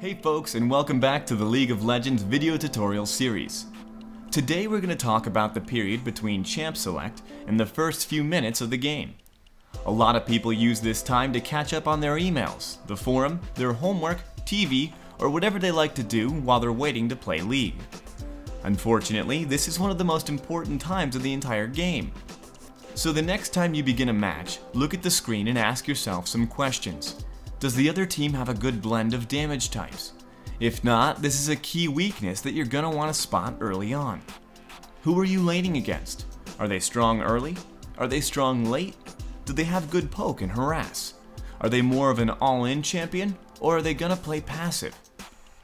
Hey folks, and welcome back to the League of Legends video tutorial series. Today we're going to talk about the period between champ select and the first few minutes of the game. A lot of people use this time to catch up on their emails, the forum, their homework, TV, or whatever they like to do while they're waiting to play League. Unfortunately, this is one of the most important times of the entire game. So the next time you begin a match, look at the screen and ask yourself some questions. Does the other team have a good blend of damage types? If not, this is a key weakness that you're gonna want to spot early on. Who are you laning against? Are they strong early? Are they strong late? Do they have good poke and harass? Are they more of an all-in champion, or are they gonna play passive?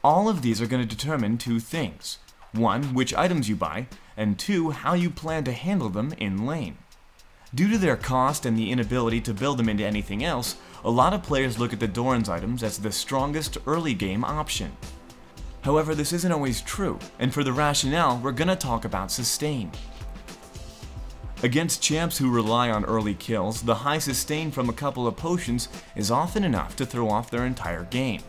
All of these are gonna determine two things. One, which items you buy, and two, how you plan to handle them in lane. Due to their cost and the inability to build them into anything else, a lot of players look at the Doran's items as the strongest early game option. However, this isn't always true, and for the rationale, we're gonna talk about sustain. Against champs who rely on early kills, the high sustain from a couple of potions is often enough to throw off their entire game.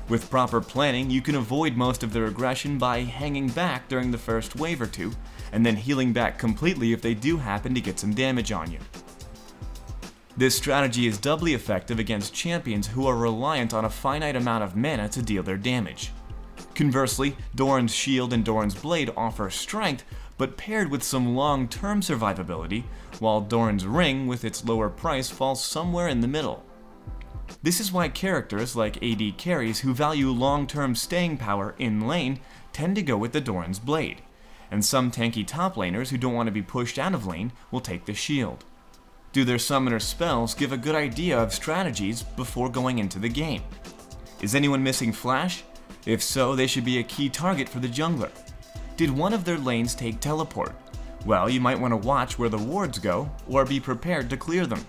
With proper planning, you can avoid most of their aggression by hanging back during the first wave or two, and then healing back completely if they do happen to get some damage on you. This strategy is doubly effective against champions who are reliant on a finite amount of mana to deal their damage. Conversely, Doran's shield and Doran's blade offer strength, but paired with some long-term survivability, while Doran's ring with its lower price falls somewhere in the middle. This is why characters like AD carries who value long-term staying power in lane tend to go with the Doran's blade, and some tanky top laners who don't want to be pushed out of lane will take the shield. Do their summoner spells give a good idea of strategies before going into the game? Is anyone missing flash? If so, they should be a key target for the jungler. Did one of their lanes take teleport? Well, you might want to watch where the wards go, or be prepared to clear them.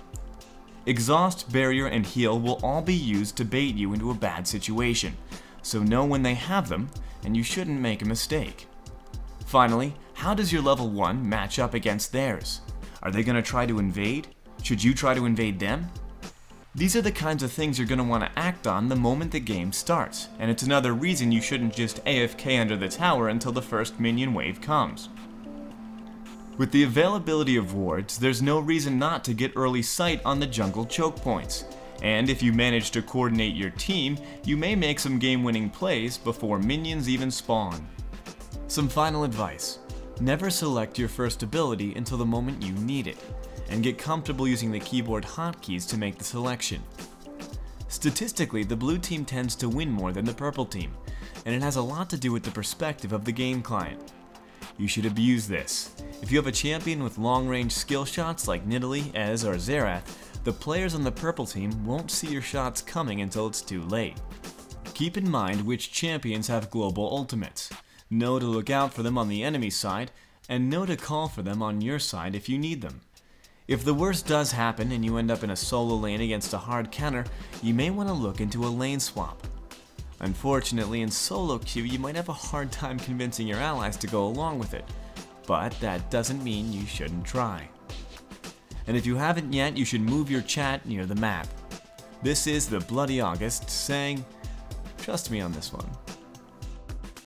Exhaust, barrier, and heal will all be used to bait you into a bad situation, so know when they have them, and you shouldn't make a mistake. Finally, how does your level 1 match up against theirs? Are they going to try to invade? Should you try to invade them? These are the kinds of things you're going to want to act on the moment the game starts, and it's another reason you shouldn't just AFK under the tower until the first minion wave comes. With the availability of wards, there's no reason not to get early sight on the jungle choke points, and if you manage to coordinate your team, you may make some game-winning plays before minions even spawn. Some final advice. Never select your first ability until the moment you need it, and get comfortable using the keyboard hotkeys to make the selection. Statistically, the blue team tends to win more than the purple team, and it has a lot to do with the perspective of the game client. You should abuse this. If you have a champion with long-range skill shots like Nidalee, Ez, or Xerath, the players on the purple team won't see your shots coming until it's too late. Keep in mind which champions have global ultimates. Know to look out for them on the enemy side, and know to call for them on your side if you need them. If the worst does happen and you end up in a solo lane against a hard counter, you may want to look into a lane swap. Unfortunately, in solo queue, you might have a hard time convincing your allies to go along with it, but that doesn't mean you shouldn't try. And if you haven't yet, you should move your chat near the map. This is TheBloodyAugust saying, trust me on this one.